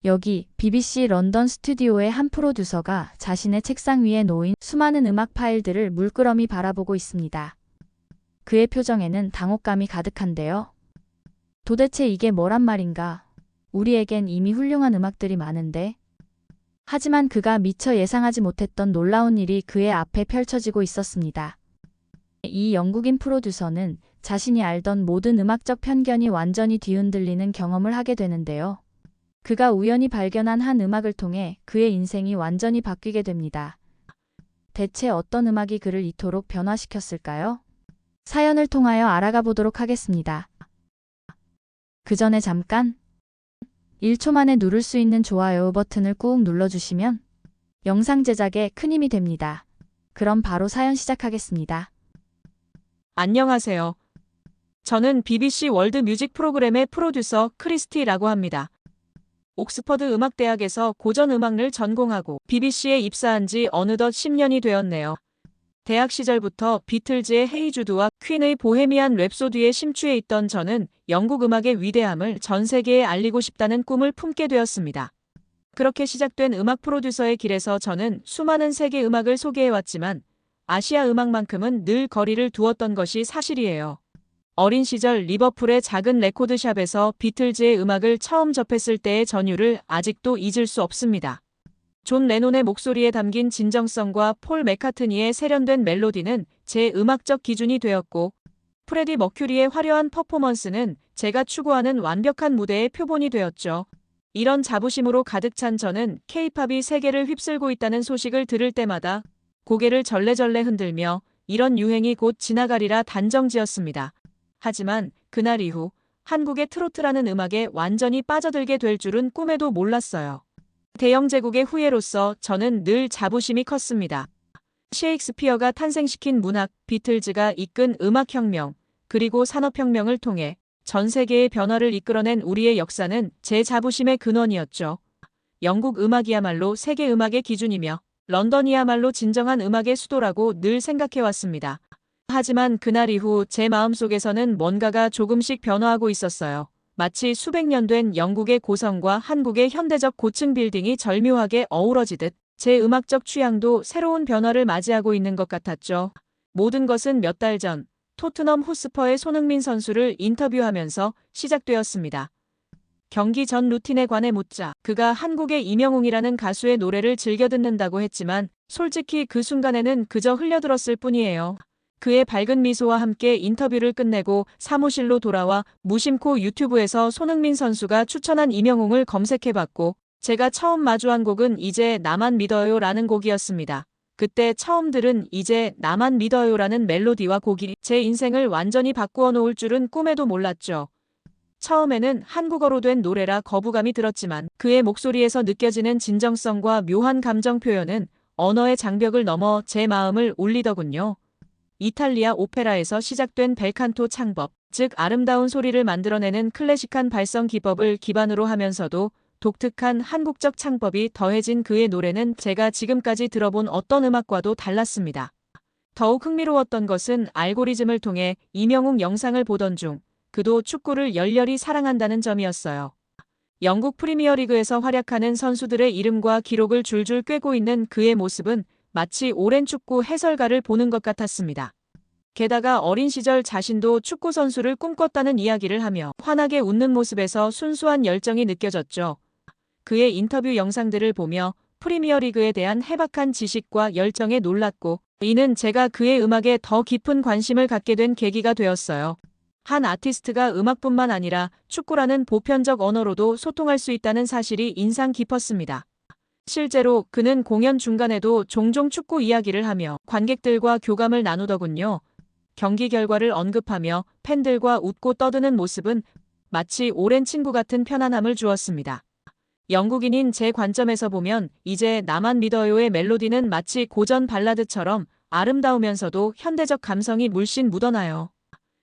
여기 BBC 런던 스튜디오의 한 프로듀서가 자신의 책상 위에 놓인 수많은 음악 파일들을 물끄러미 바라보고 있습니다. 그의 표정에는 당혹감이 가득한데요. 도대체 이게 뭐란 말인가? 우리에겐 이미 훌륭한 음악들이 많은데. 하지만 그가 미처 예상하지 못했던 놀라운 일이 그의 앞에 펼쳐지고 있었습니다. 이 영국인 프로듀서는 자신이 알던 모든 음악적 편견이 완전히 뒤흔들리는 경험을 하게 되는데요. 그가 우연히 발견한 한 음악을 통해 그의 인생이 완전히 바뀌게 됩니다. 대체 어떤 음악이 그를 이토록 변화시켰을까요? 사연을 통하여 알아가 보도록 하겠습니다. 그 전에 잠깐 1초 만에 누를 수 있는 좋아요 버튼을 꾹 눌러주시면 영상 제작에 큰 힘이 됩니다. 그럼 바로 사연 시작하겠습니다. 안녕하세요. 저는 BBC 월드 뮤직 프로그램의 프로듀서 크리스티라고 합니다. 옥스퍼드 음악대학에서 고전 음악을 전공하고 BBC에 입사한 지 어느덧 10년이 되었네요. 대학 시절부터 비틀즈의 헤이 주드와 퀸의 보헤미안 랩소디에 심취해 있던 저는 영국 음악의 위대함을 전 세계에 알리고 싶다는 꿈을 품게 되었습니다. 그렇게 시작된 음악 프로듀서의 길에서 저는 수많은 세계 음악을 소개해왔지만 아시아 음악만큼은 늘 거리를 두었던 것이 사실이에요. 어린 시절 리버풀의 작은 레코드샵에서 비틀즈의 음악을 처음 접했을 때의 전율을 아직도 잊을 수 없습니다. 존 레논의 목소리에 담긴 진정성과 폴 맥카트니의 세련된 멜로디는 제 음악적 기준이 되었고, 프레디 머큐리의 화려한 퍼포먼스는 제가 추구하는 완벽한 무대의 표본이 되었죠. 이런 자부심으로 가득 찬 저는 K-팝이 세계를 휩쓸고 있다는 소식을 들을 때마다 고개를 절레절레 흔들며 이런 유행이 곧 지나가리라 단정지었습니다. 하지만 그날 이후 한국의 트로트라는 음악에 완전히 빠져들게 될 줄은 꿈에도 몰랐어요. 대영 제국의 후예로서 저는 늘 자부심이 컸습니다. 셰익스피어가 탄생시킨 문학, 비틀즈가 이끈 음악혁명, 그리고 산업혁명을 통해 전 세계의 변화를 이끌어낸 우리의 역사는 제 자부심의 근원이었죠. 영국 음악이야말로 세계 음악의 기준이며 런던이야말로 진정한 음악의 수도라고 늘 생각해왔습니다. 하지만 그날 이후 제 마음속에서는 뭔가가 조금씩 변화하고 있었어요. 마치 수백 년 된 영국의 고성과 한국의 현대적 고층 빌딩이 절묘하게 어우러지듯 제 음악적 취향도 새로운 변화를 맞이하고 있는 것 같았죠. 모든 것은 몇 달 전 토트넘 호스퍼의 손흥민 선수를 인터뷰하면서 시작되었습니다. 경기 전 루틴에 관해 묻자 그가 한국의 이명웅이라는 가수의 노래를 즐겨 듣는다고 했지만 솔직히 그 순간에는 그저 흘려들었을 뿐이에요. 그의 밝은 미소와 함께 인터뷰를 끝내고 사무실로 돌아와 무심코 유튜브에서 손흥민 선수가 추천한 이명웅을 검색해봤고 제가 처음 마주한 곡은 이제 나만 믿어요 라는 곡이었습니다. 그때 처음 들은 이제 나만 믿어요 라는 멜로디와 곡이 제 인생을 완전히 바꾸어 놓을 줄은 꿈에도 몰랐죠. 처음에는 한국어로 된 노래라 거부감이 들었지만 그의 목소리에서 느껴지는 진정성과 묘한 감정 표현은 언어의 장벽을 넘어 제 마음을 울리더군요. 이탈리아 오페라에서 시작된 벨칸토 창법, 즉 아름다운 소리를 만들어내는 클래식한 발성 기법을 기반으로 하면서도 독특한 한국적 창법이 더해진 그의 노래는 제가 지금까지 들어본 어떤 음악과도 달랐습니다. 더욱 흥미로웠던 것은 알고리즘을 통해 이명웅 영상을 보던 중 그도 축구를 열렬히 사랑한다는 점이었어요. 영국 프리미어리그에서 활약하는 선수들의 이름과 기록을 줄줄 꿰고 있는 그의 모습은 마치 오랜 축구 해설가를 보는 것 같았습니다. 게다가 어린 시절 자신도 축구 선수를 꿈꿨다는 이야기를 하며 환하게 웃는 모습에서 순수한 열정이 느껴졌죠. 그의 인터뷰 영상들을 보며 프리미어리그에 대한 해박한 지식과 열정에 놀랐고 이는 제가 그의 음악에 더 깊은 관심을 갖게 된 계기가 되었어요. 한 아티스트가 음악뿐만 아니라 축구라는 보편적 언어로도 소통할 수 있다는 사실이 인상 깊었습니다. 실제로 그는 공연 중간에도 종종 축구 이야기를 하며 관객들과 교감을 나누더군요. 경기 결과를 언급하며 팬들과 웃고 떠드는 모습은 마치 오랜 친구 같은 편안함을 주었습니다. 영국인인 제 관점에서 보면 이제 나만 믿어요의 멜로디는 마치 고전 발라드처럼 아름다우면서도 현대적 감성이 물씬 묻어나요.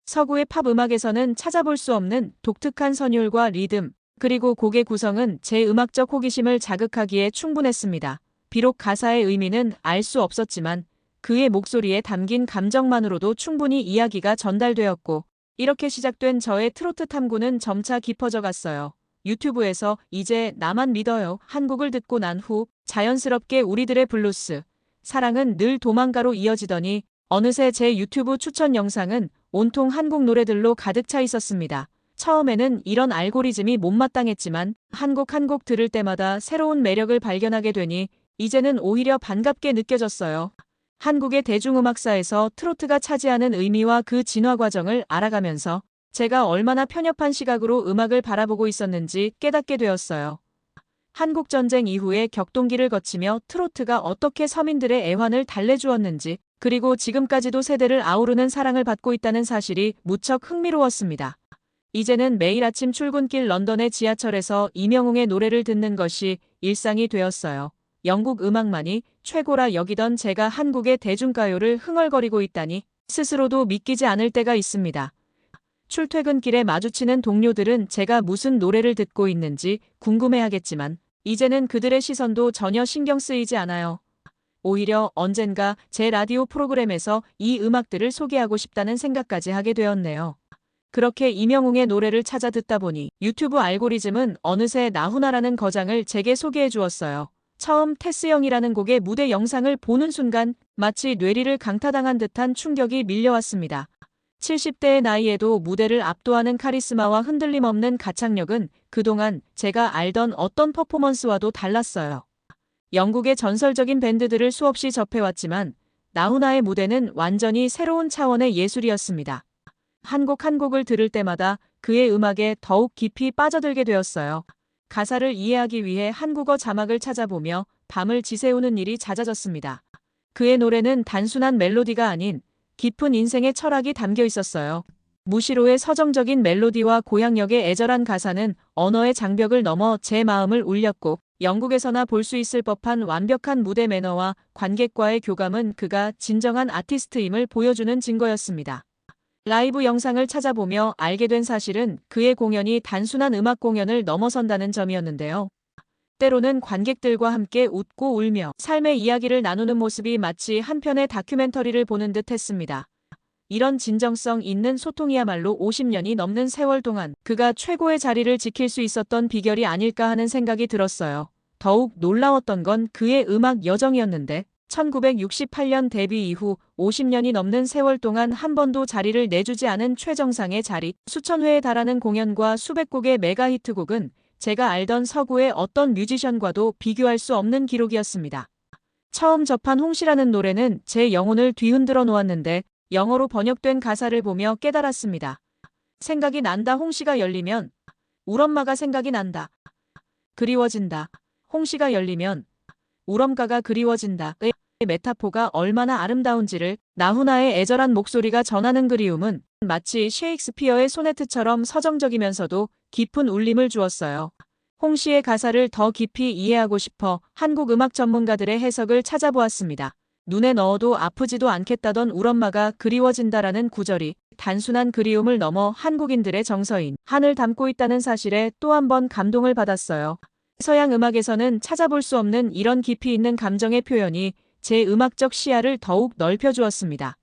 서구의 팝 음악에서는 찾아볼 수 없는 독특한 선율과 리듬, 그리고 곡의 구성은 제 음악적 호기심을 자극하기에 충분했습니다. 비록 가사의 의미는 알 수 없었지만 그의 목소리에 담긴 감정만으로도 충분히 이야기가 전달되었고 이렇게 시작된 저의 트로트 탐구는 점차 깊어져 갔어요. 유튜브에서 이제 나만 믿어요 한국을 듣고 난 후 자연스럽게 우리들의 블루스, 사랑은 늘 도망가로 이어지더니 어느새 제 유튜브 추천 영상은 온통 한국 노래들로 가득 차 있었습니다. 처음에는 이런 알고리즘이 못마땅했지만 한 곡 들을 때마다 새로운 매력을 발견하게 되니 이제는 오히려 반갑게 느껴졌어요. 한국의 대중음악사에서 트로트가 차지하는 의미와 그 진화 과정을 알아가면서 제가 얼마나 편협한 시각으로 음악을 바라보고 있었는지 깨닫게 되었어요. 한국전쟁 이후에 격동기를 거치며 트로트가 어떻게 서민들의 애환을 달래주었는지, 그리고 지금까지도 세대를 아우르는 사랑을 받고 있다는 사실이 무척 흥미로웠습니다. 이제는 매일 아침 출근길 런던의 지하철에서 이명웅의 노래를 듣는 것이 일상이 되었어요. 영국 음악만이 최고라 여기던 제가 한국의 대중가요를 흥얼거리고 있다니 스스로도 믿기지 않을 때가 있습니다. 출퇴근길에 마주치는 동료들은 제가 무슨 노래를 듣고 있는지 궁금해하겠지만 이제는 그들의 시선도 전혀 신경 쓰이지 않아요. 오히려 언젠가 제 라디오 프로그램에서 이 음악들을 소개하고 싶다는 생각까지 하게 되었네요. 그렇게 이명웅의 노래를 찾아 듣다 보니 유튜브 알고리즘은 어느새 나훈아라는 거장을 제게 소개해 주었어요. 처음 테스형이라는 곡의 무대 영상을 보는 순간 마치 뇌리를 강타당한 듯한 충격이 밀려왔습니다. 70대의 나이에도 무대를 압도하는 카리스마와 흔들림 없는 가창력은 그동안 제가 알던 어떤 퍼포먼스와도 달랐어요. 영국의 전설적인 밴드들을 수없이 접해왔지만 나훈아의 무대는 완전히 새로운 차원의 예술이었습니다. 한 곡을 들을 때마다 그의 음악에 더욱 깊이 빠져들게 되었어요. 가사를 이해하기 위해 한국어 자막을 찾아보며 밤을 지새우는 일이 잦아졌습니다. 그의 노래는 단순한 멜로디가 아닌 깊은 인생의 철학이 담겨 있었어요. 무시로의 서정적인 멜로디와 고향역의 애절한 가사는 언어의 장벽을 넘어 제 마음을 울렸고, 영국에서나 볼 수 있을 법한 완벽한 무대 매너와 관객과의 교감은 그가 진정한 아티스트임을 보여주는 증거였습니다. 라이브 영상을 찾아보며 알게 된 사실은 그의 공연이 단순한 음악 공연을 넘어선다는 점이었는데요. 때로는 관객들과 함께 웃고 울며 삶의 이야기를 나누는 모습이 마치 한 편의 다큐멘터리를 보는 듯 했습니다. 이런 진정성 있는 소통이야말로 50년이 넘는 세월 동안 그가 최고의 자리를 지킬 수 있었던 비결이 아닐까 하는 생각이 들었어요. 더욱 놀라웠던 건 그의 음악 여정이었는데 1968년 데뷔 이후 50년이 넘는 세월 동안 한 번도 자리를 내주지 않은 최정상의 자리, 수천 회에 달하는 공연과 수백 곡의 메가 히트곡은 제가 알던 서구의 어떤 뮤지션과도 비교할 수 없는 기록이었습니다. 처음 접한 홍시라는 노래는 제 영혼을 뒤흔들어 놓았는데 영어로 번역된 가사를 보며 깨달았습니다. 생각이 난다. 홍시가 열리면 울엄마가 생각이 난다. 그리워진다. 홍시가 열리면 울엄가가 그리워진다. 의 메타포가 얼마나 아름다운지를 나훈아의 애절한 목소리가 전하는 그리움은 마치 셰익스피어의 소네트처럼 서정적이면서도 깊은 울림을 주었어요. 홍시의 가사를 더 깊이 이해하고 싶어 한국 음악 전문가들의 해석을 찾아보았습니다. 눈에 넣어도 아프지도 않겠다던 울엄마가 그리워진다라는 구절이 단순한 그리움을 넘어 한국인들의 정서인 한을 담고 있다는 사실에 또 한 번 감동을 받았어요. 서양 음악에서는 찾아볼 수 없는 이런 깊이 있는 감정의 표현이 제 음악적 시야를 더욱 넓혀주었습니다.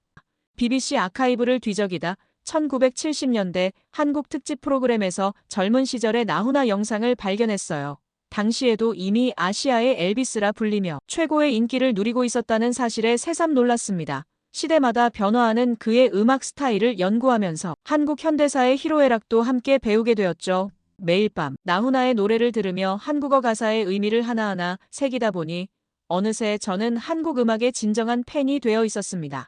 BBC 아카이브를 뒤적이다 1970년대 한국 특집 프로그램에서 젊은 시절의 나훈아 영상을 발견했어요. 당시에도 이미 아시아의 엘비스라 불리며 최고의 인기를 누리고 있었다는 사실에 새삼 놀랐습니다. 시대마다 변화하는 그의 음악 스타일을 연구하면서 한국 현대사의 희로애락도 함께 배우게 되었죠. 매일 밤 나훈아의 노래를 들으며 한국어 가사의 의미를 하나하나 새기다 보니 어느새 저는 한국 음악의 진정한 팬이 되어 있었습니다.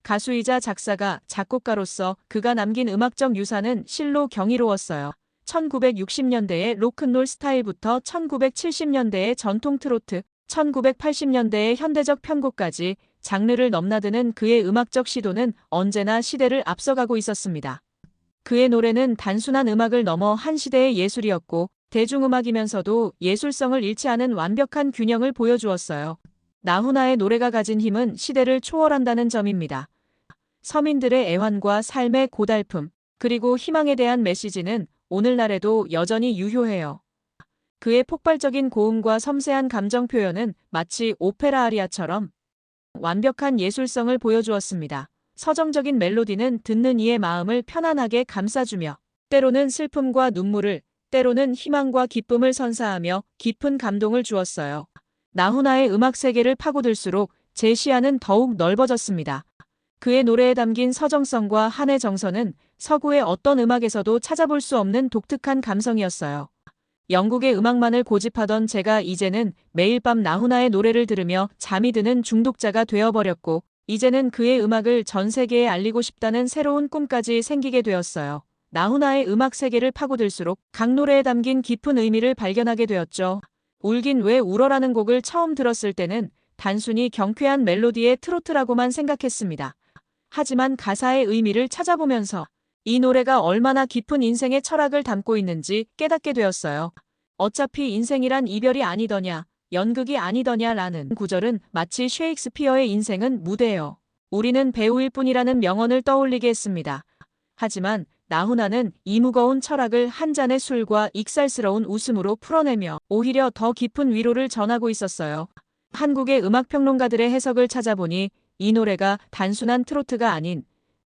가수이자 작사가, 작곡가로서 그가 남긴 음악적 유산은 실로 경이로웠어요. 1960년대의 로큰롤 스타일부터 1970년대의 전통 트로트, 1980년대의 현대적 편곡까지 장르를 넘나드는 그의 음악적 시도는 언제나 시대를 앞서가고 있었습니다. 그의 노래는 단순한 음악을 넘어 한 시대의 예술이었고 대중음악이면서도 예술성을 잃지 않은 완벽한 균형을 보여주었어요. 나훈아의 노래가 가진 힘은 시대를 초월한다는 점입니다. 서민들의 애환과 삶의 고달픔, 그리고 희망에 대한 메시지는 오늘날에도 여전히 유효해요. 그의 폭발적인 고음과 섬세한 감정 표현은 마치 오페라 아리아처럼 완벽한 예술성을 보여주었습니다. 서정적인 멜로디는 듣는 이의 마음을 편안하게 감싸주며 때로는 슬픔과 눈물을, 때로는 희망과 기쁨을 선사하며 깊은 감동을 주었어요. 나훈아의 음악 세계를 파고들수록 제 시야는 더욱 넓어졌습니다. 그의 노래에 담긴 서정성과 한의 정서는 서구의 어떤 음악에서도 찾아볼 수 없는 독특한 감성이었어요. 영국의 음악만을 고집하던 제가 이제는 매일 밤 나훈아의 노래를 들으며 잠이 드는 중독자가 되어버렸고, 이제는 그의 음악을 전 세계에 알리고 싶다는 새로운 꿈까지 생기게 되었어요. 나훈아의 음악 세계를 파고들수록 각 노래에 담긴 깊은 의미를 발견하게 되었죠. 울긴 왜 울어라는 곡을 처음 들었을 때는 단순히 경쾌한 멜로디의 트로트라고만 생각했습니다. 하지만 가사의 의미를 찾아보면서 이 노래가 얼마나 깊은 인생의 철학을 담고 있는지 깨닫게 되었어요. 어차피 인생이란 이별이 아니더냐, 연극이 아니더냐라는 구절은 마치 셰익스피어의 인생은 무대요. 우리는 배우일 뿐이라는 명언을 떠올리게 했습니다. 하지만 나훈아는 이 무거운 철학을 한 잔의 술과 익살스러운 웃음으로 풀어내며 오히려 더 깊은 위로를 전하고 있었어요. 한국의 음악평론가들의 해석을 찾아보니 이 노래가 단순한 트로트가 아닌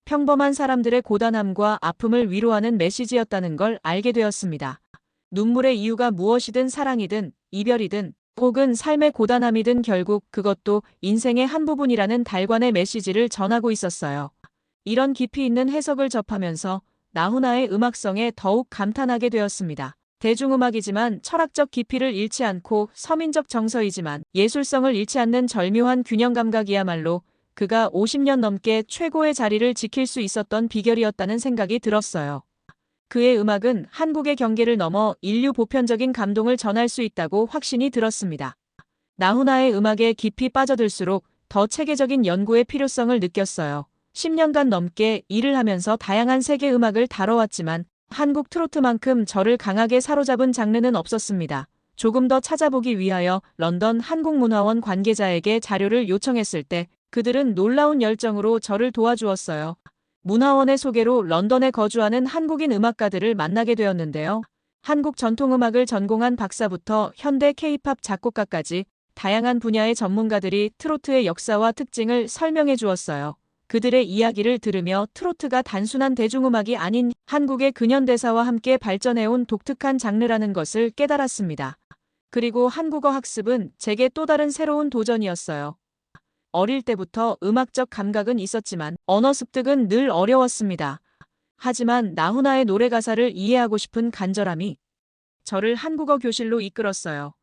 평범한 사람들의 고단함과 아픔을 위로하는 메시지였다는 걸 알게 되었습니다. 눈물의 이유가 무엇이든 사랑이든 이별이든 혹은 삶의 고단함이든 결국 그것도 인생의 한 부분이라는 달관의 메시지를 전하고 있었어요. 이런 깊이 있는 해석을 접하면서 나훈아의 음악성에 더욱 감탄하게 되었습니다. 대중음악이지만 철학적 깊이를 잃지 않고 서민적 정서이지만 예술성을 잃지 않는 절묘한 균형 감각이야말로 그가 50년 넘게 최고의 자리를 지킬 수 있었던 비결이었다는 생각이 들었어요. 그의 음악은 한국의 경계를 넘어 인류 보편적인 감동을 전할 수 있다고 확신이 들었습니다. 나훈아의 음악에 깊이 빠져들수록 더 체계적인 연구의 필요성을 느꼈어요. 10년간 넘게 일을 하면서 다양한 세계 음악을 다뤄왔지만 한국 트로트만큼 저를 강하게 사로잡은 장르는 없었습니다. 조금 더 찾아보기 위하여 런던 한국문화원 관계자에게 자료를 요청했을 때 그들은 놀라운 열정으로 저를 도와주었어요. 문화원의 소개로 런던에 거주하는 한국인 음악가들을 만나게 되었는데요. 한국 전통음악을 전공한 박사부터 현대 K-팝 작곡가까지 다양한 분야의 전문가들이 트로트의 역사와 특징을 설명해 주었어요. 그들의 이야기를 들으며 트로트가 단순한 대중음악이 아닌 한국의 근현대사와 함께 발전해온 독특한 장르라는 것을 깨달았습니다. 그리고 한국어 학습은 제게 또 다른 새로운 도전이었어요. 어릴 때부터 음악적 감각은 있었지만 언어 습득은 늘 어려웠습니다. 하지만 나훈아의 노래 가사를 이해하고 싶은 간절함이 저를 한국어 교실로 이끌었어요.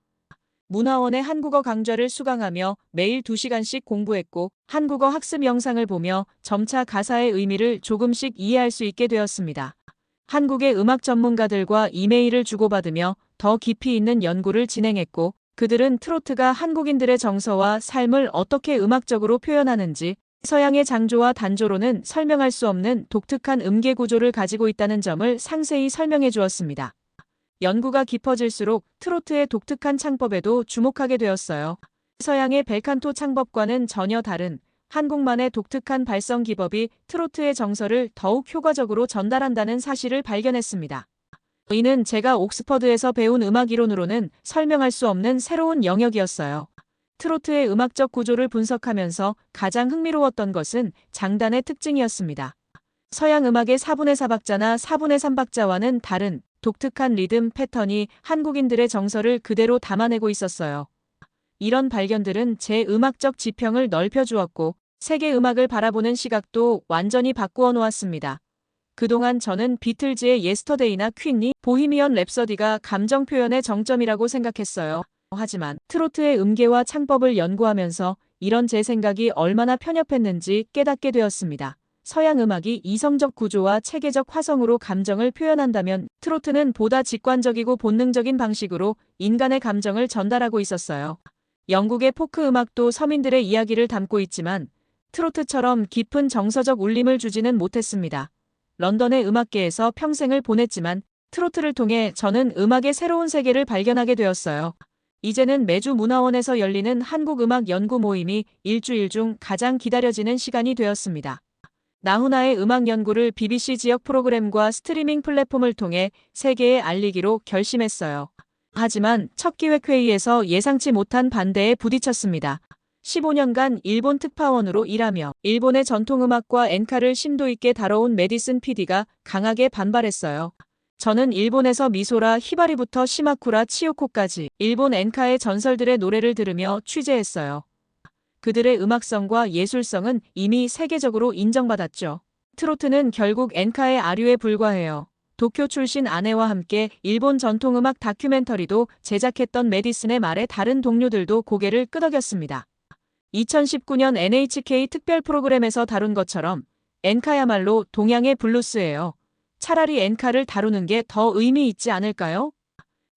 문화원의 한국어 강좌를 수강하며 매일 2시간씩 공부했고 한국어 학습 영상을 보며 점차 가사의 의미를 조금씩 이해할 수 있게 되었습니다. 한국의 음악 전문가들과 이메일을 주고받으며 더 깊이 있는 연구를 진행했고 그들은 트로트가 한국인들의 정서와 삶을 어떻게 음악적으로 표현하는지 서양의 장조와 단조로는 설명할 수 없는 독특한 음계 구조를 가지고 있다는 점을 상세히 설명해 주었습니다. 연구가 깊어질수록 트로트의 독특한 창법에도 주목하게 되었어요. 서양의 벨칸토 창법과는 전혀 다른 한국만의 독특한 발성 기법이 트로트의 정서를 더욱 효과적으로 전달한다는 사실을 발견했습니다. 이는 제가 옥스퍼드에서 배운 음악 이론으로는 설명할 수 없는 새로운 영역이었어요. 트로트의 음악적 구조를 분석하면서 가장 흥미로웠던 것은 장단의 특징이었습니다. 서양 음악의 4분의 4박자나 4분의 3박자와는 다른 독특한 리듬 패턴이 한국인들의 정서를 그대로 담아내고 있었어요. 이런 발견들은 제 음악적 지평을 넓혀주었고 세계 음악을 바라보는 시각도 완전히 바꾸어 놓았습니다. 그동안 저는 비틀즈의 예스터데이나 퀸이 보히미언 랩서디가 감정 표현의 정점이라고 생각했어요. 하지만 트로트의 음계와 창법을 연구하면서 이런 제 생각이 얼마나 편협했는지 깨닫게 되었습니다. 서양 음악이 이성적 구조와 체계적 화성으로 감정을 표현한다면 트로트는 보다 직관적이고 본능적인 방식으로 인간의 감정을 전달하고 있었어요. 영국의 포크 음악도 서민들의 이야기를 담고 있지만 트로트처럼 깊은 정서적 울림을 주지는 못했습니다. 런던의 음악계에서 평생을 보냈지만 트로트를 통해 저는 음악의 새로운 세계를 발견하게 되었어요. 이제는 매주 문화원에서 열리는 한국 음악 연구 모임이 일주일 중 가장 기다려지는 시간이 되었습니다. 나훈아의 음악 연구를 BBC 지역 프로그램과 스트리밍 플랫폼을 통해 세계에 알리기로 결심했어요. 하지만 첫 기획회의에서 예상치 못한 반대에 부딪혔습니다. 15년간 일본 특파원으로 일하며 일본의 전통음악과 엔카를 심도 있게 다뤄온 메디슨 PD가 강하게 반발했어요. 저는 일본에서 미소라 히바리부터 시마쿠라 치요코까지 일본 엔카의 전설들의 노래를 들으며 취재했어요. 그들의 음악성과 예술성은 이미 세계적으로 인정받았죠. 트로트는 결국 엔카의 아류에 불과해요. 도쿄 출신 아내와 함께 일본 전통음악 다큐멘터리도 제작했던 메디슨의 말에 다른 동료들도 고개를 끄덕였습니다. 2019년 NHK 특별 프로그램에서 다룬 것처럼 엔카야말로 동양의 블루스예요. 차라리 엔카를 다루는 게 더 의미 있지 않을까요?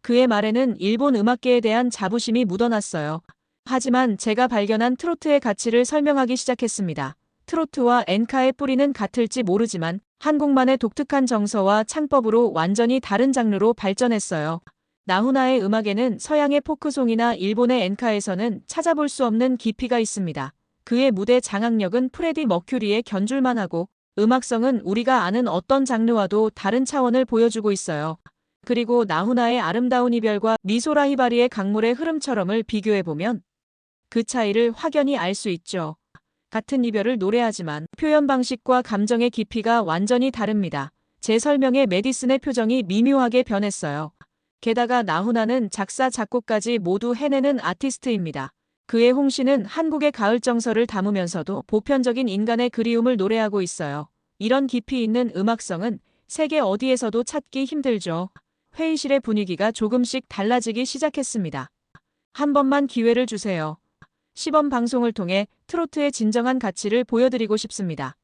그의 말에는 일본 음악계에 대한 자부심이 묻어났어요. 하지만 제가 발견한 트로트의 가치를 설명하기 시작했습니다. 트로트와 엔카의 뿌리는 같을지 모르지만 한국만의 독특한 정서와 창법으로 완전히 다른 장르로 발전했어요. 나훈아의 음악에는 서양의 포크송이나 일본의 엔카에서는 찾아볼 수 없는 깊이가 있습니다. 그의 무대 장악력은 프레디 머큐리의 견줄만 하고 음악성은 우리가 아는 어떤 장르와도 다른 차원을 보여주고 있어요. 그리고 나훈아의 아름다운 이별과 미소라 히바리의 강물의 흐름처럼을 비교해보면 그 차이를 확연히 알 수 있죠. 같은 이별을 노래하지만 표현 방식과 감정의 깊이가 완전히 다릅니다. 제 설명에 메디슨의 표정이 미묘하게 변했어요. 게다가 나훈아는 작사, 작곡까지 모두 해내는 아티스트입니다. 그의 홍시는 한국의 가을 정서를 담으면서도 보편적인 인간의 그리움을 노래하고 있어요. 이런 깊이 있는 음악성은 세계 어디에서도 찾기 힘들죠. 회의실의 분위기가 조금씩 달라지기 시작했습니다. 한 번만 기회를 주세요. 시범 방송을 통해 트로트의 진정한 가치를 보여드리고 싶습니다.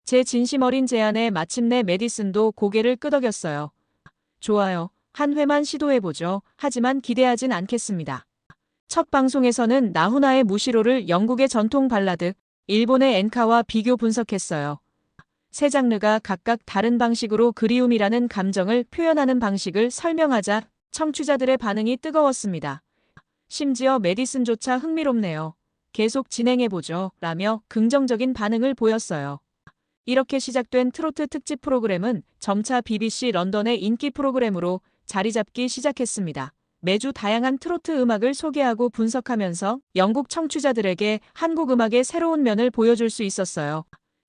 제 진심 어린 제안에 마침내 메디슨도 고개를 끄덕였어요. 좋아요. 한 회만 시도해보죠. 하지만 기대하진 않겠습니다. 첫 방송에서는 나훈아의 무시로를 영국의 전통 발라드, 일본의 엔카와 비교 분석했어요. 세 장르가 각각 다른 방식으로 그리움이라는 감정을 표현하는 방식을 설명하자 청취자들의 반응이 뜨거웠습니다. 심지어 메디슨조차 흥미롭네요. 계속 진행해보죠. 라며 긍정적인 반응을 보였어요. 이렇게 시작된 트로트 특집 프로그램은 점차 BBC 런던의 인기 프로그램으로 자리 잡기 시작했습니다. 매주 다양한 트로트 음악을 소개하고 분석하면서 영국 청취자들에게 한국 음악의 새로운 면을 보여줄 수 있었어요.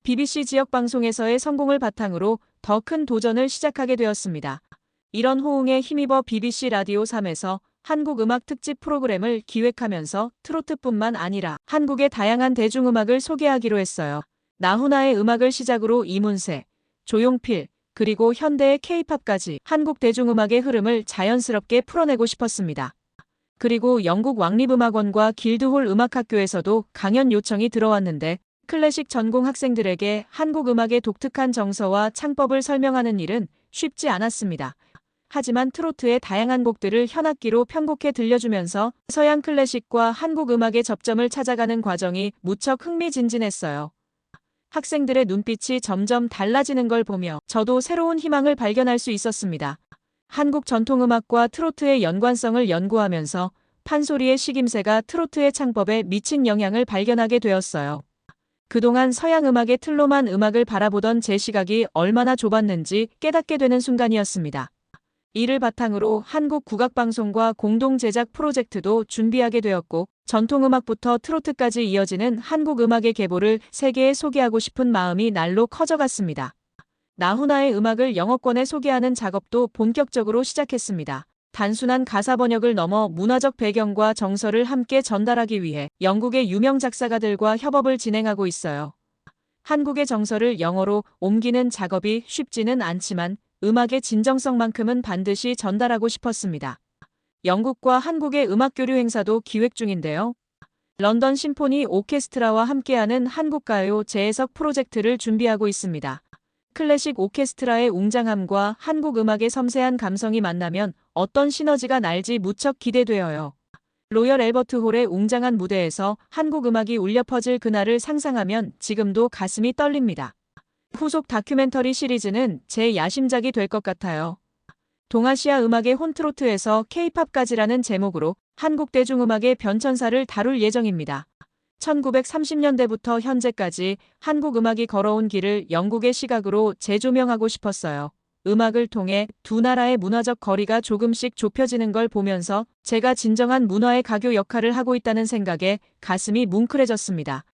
BBC 지역 방송에서의 성공을 바탕으로 더 큰 도전을 시작하게 되었습니다. 이런 호응에 힘입어 BBC 라디오 3에서 한국 음악 특집 프로그램을 기획하면서 트로트뿐만 아니라 한국의 다양한 대중음악을 소개하기로 했어요. 나훈아의 음악을 시작으로 이문세, 조용필, 그리고 현대의 K-팝까지 한국 대중음악의 흐름을 자연스럽게 풀어내고 싶었습니다. 그리고 영국 왕립음악원과 길드홀 음악학교에서도 강연 요청이 들어왔는데 클래식 전공 학생들에게 한국 음악의 독특한 정서와 창법을 설명하는 일은 쉽지 않았습니다. 하지만 트로트의 다양한 곡들을 현악기로 편곡해 들려주면서 서양 클래식과 한국 음악의 접점을 찾아가는 과정이 무척 흥미진진했어요. 학생들의 눈빛이 점점 달라지는 걸 보며 저도 새로운 희망을 발견할 수 있었습니다. 한국 전통음악과 트로트의 연관성을 연구하면서 판소리의 식임새가 트로트의 창법에 미친 영향을 발견하게 되었어요. 그동안 서양 음악의 틀로만 음악을 바라보던 제 시각이 얼마나 좁았는지 깨닫게 되는 순간이었습니다. 이를 바탕으로 한국 국악방송과 공동 제작 프로젝트도 준비하게 되었고 전통음악부터 트로트까지 이어지는 한국 음악의 계보를 세계에 소개하고 싶은 마음이 날로 커져갔습니다. 나훈아의 음악을 영어권에 소개하는 작업도 본격적으로 시작했습니다. 단순한 가사 번역을 넘어 문화적 배경과 정서를 함께 전달하기 위해 영국의 유명 작사가들과 협업을 진행하고 있어요. 한국의 정서를 영어로 옮기는 작업이 쉽지는 않지만 음악의 진정성만큼은 반드시 전달하고 싶었습니다. 영국과 한국의 음악교류 행사도 기획 중인데요. 런던 심포니 오케스트라와 함께하는 한국가요 재해석 프로젝트를 준비하고 있습니다. 클래식 오케스트라의 웅장함과 한국 음악의 섬세한 감성이 만나면 어떤 시너지가 날지 무척 기대되어요. 로열 앨버트 홀의 웅장한 무대에서 한국 음악이 울려 퍼질 그날을 상상하면 지금도 가슴이 떨립니다. 후속 다큐멘터리 시리즈는 제 야심작이 될 것 같아요. 동아시아 음악의 혼트로트에서 K-팝까지라는 제목으로 한국 대중음악의 변천사를 다룰 예정입니다. 1930년대부터 현재까지 한국 음악이 걸어온 길을 영국의 시각으로 재조명하고 싶었어요. 음악을 통해 두 나라의 문화적 거리가 조금씩 좁혀지는 걸 보면서 제가 진정한 문화의 가교 역할을 하고 있다는 생각에 가슴이 뭉클해졌습니다.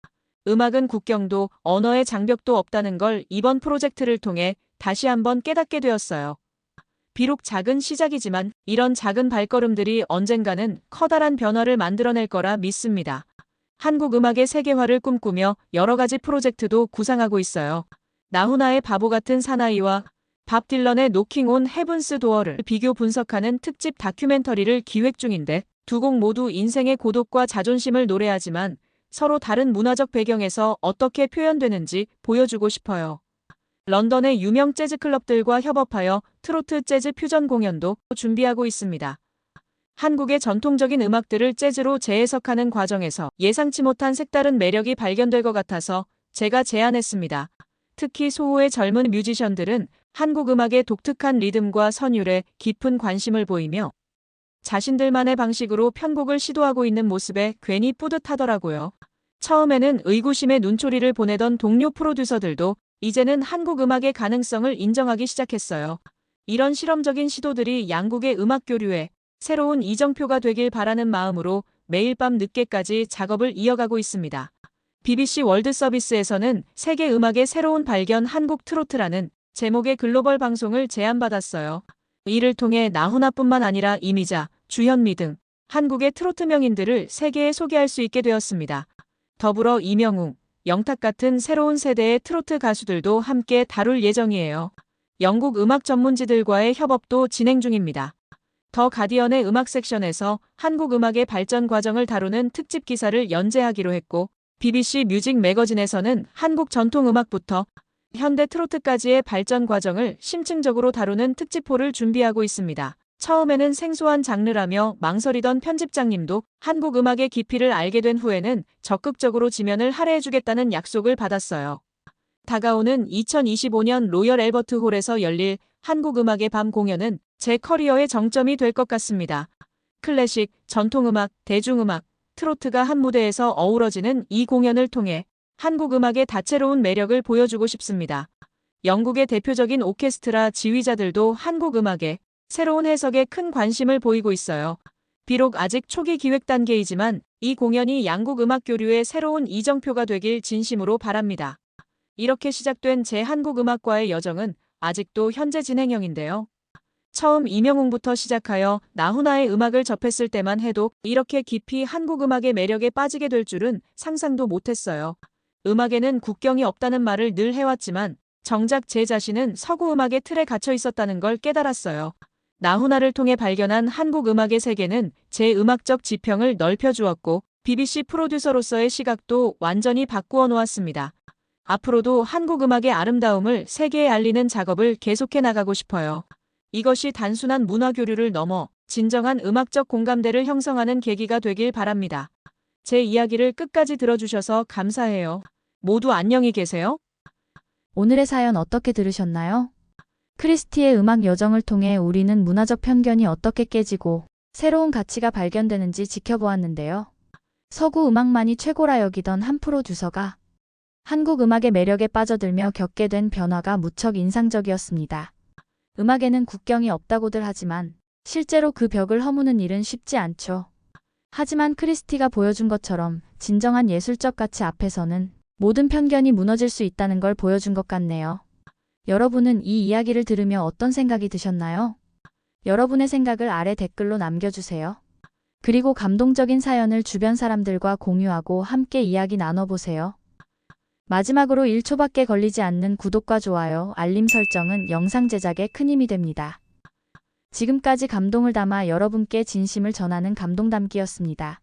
음악은 국경도 언어의 장벽도 없다는 걸 이번 프로젝트를 통해 다시 한번 깨닫게 되었어요. 비록 작은 시작이지만 이런 작은 발걸음들이 언젠가는 커다란 변화를 만들어낼 거라 믿습니다. 한국 음악의 세계화를 꿈꾸며 여러 가지 프로젝트도 구상하고 있어요. 나훈아의 바보 같은 사나이와 밥 딜런의 노킹 온 헤븐스 도어를 비교 분석하는 특집 다큐멘터리를 기획 중인데 두 곡 모두 인생의 고독과 자존심을 노래하지만 서로 다른 문화적 배경에서 어떻게 표현되는지 보여주고 싶어요. 런던의 유명 재즈 클럽들과 협업하여 트로트 재즈 퓨전 공연도 준비하고 있습니다. 한국의 전통적인 음악들을 재즈로 재해석하는 과정에서 예상치 못한 색다른 매력이 발견될 것 같아서 제가 제안했습니다. 특히 소호의 젊은 뮤지션들은 한국 음악의 독특한 리듬과 선율에 깊은 관심을 보이며 자신들만의 방식으로 편곡을 시도하고 있는 모습에 괜히 뿌듯하더라고요. 처음에는 의구심에 눈초리를 보내던 동료 프로듀서들도 이제는 한국 음악의 가능성을 인정하기 시작했어요. 이런 실험적인 시도들이 양국의 음악 교류에 새로운 이정표가 되길 바라는 마음으로 매일 밤 늦게까지 작업을 이어가고 있습니다. BBC 월드 서비스에서는 세계 음악의 새로운 발견 한국 트로트라는 제목의 글로벌 방송을 제안받았어요. 이를 통해 나훈아뿐만 아니라 이미자, 주현미 등 한국의 트로트 명인들을 세계에 소개할 수 있게 되었습니다. 더불어 이명웅, 영탁 같은 새로운 세대의 트로트 가수들도 함께 다룰 예정이에요. 영국 음악 전문지들과의 협업도 진행 중입니다. 더 가디언의 음악 섹션에서 한국 음악의 발전 과정을 다루는 특집 기사를 연재하기로 했고 BBC 뮤직 매거진에서는 한국 전통 음악부터 현대 트로트까지의 발전 과정을 심층적으로 다루는 특집호를 준비하고 있습니다. 처음에는 생소한 장르라며 망설이던 편집장님도 한국 음악의 깊이를 알게 된 후에는 적극적으로 지면을 할애해주겠다는 약속을 받았어요. 다가오는 2025년 로열 앨버트 홀에서 열릴 한국 음악의 밤 공연은 제 커리어의 정점이 될 것 같습니다. 클래식, 전통음악, 대중음악, 트로트가 한 무대에서 어우러지는 이 공연을 통해 한국 음악의 다채로운 매력을 보여주고 싶습니다. 영국의 대표적인 오케스트라 지휘자들도 한국 음악에 새로운 해석에 큰 관심을 보이고 있어요. 비록 아직 초기 기획 단계이지만 이 공연이 양국 음악 교류의 새로운 이정표가 되길 진심으로 바랍니다. 이렇게 시작된 제 한국 음악과의 여정은 아직도 현재 진행형인데요. 처음 이명웅부터 시작하여 나훈아의 음악을 접했을 때만 해도 이렇게 깊이 한국 음악의 매력에 빠지게 될 줄은 상상도 못했어요. 음악에는 국경이 없다는 말을 늘 해왔지만 정작 제 자신은 서구 음악의 틀에 갇혀 있었다는 걸 깨달았어요. 나훈아를 통해 발견한 한국 음악의 세계는 제 음악적 지평을 넓혀주었고 BBC 프로듀서로서의 시각도 완전히 바꾸어 놓았습니다. 앞으로도 한국 음악의 아름다움을 세계에 알리는 작업을 계속해 나가고 싶어요. 이것이 단순한 문화 교류를 넘어 진정한 음악적 공감대를 형성하는 계기가 되길 바랍니다. 제 이야기를 끝까지 들어주셔서 감사해요. 모두 안녕히 계세요. 오늘의 사연 어떻게 들으셨나요? 크리스티의 음악 여정을 통해 우리는 문화적 편견이 어떻게 깨지고 새로운 가치가 발견되는지 지켜보았는데요. 서구 음악만이 최고라 여기던 한 프로듀서가 한국 음악의 매력에 빠져들며 겪게 된 변화가 무척 인상적이었습니다. 음악에는 국경이 없다고들 하지만 실제로 그 벽을 허무는 일은 쉽지 않죠. 하지만 크리스티가 보여준 것처럼 진정한 예술적 가치 앞에서는 모든 편견이 무너질 수 있다는 걸 보여준 것 같네요. 여러분은 이 이야기를 들으며 어떤 생각이 드셨나요? 여러분의 생각을 아래 댓글로 남겨주세요. 그리고 감동적인 사연을 주변 사람들과 공유하고 함께 이야기 나눠보세요. 마지막으로 1초밖에 걸리지 않는 구독과 좋아요, 알림 설정은 영상 제작에 큰 힘이 됩니다. 지금까지 감동을 담아 여러분께 진심을 전하는 감동담기였습니다.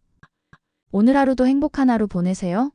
오늘 하루도 행복한 하루 보내세요.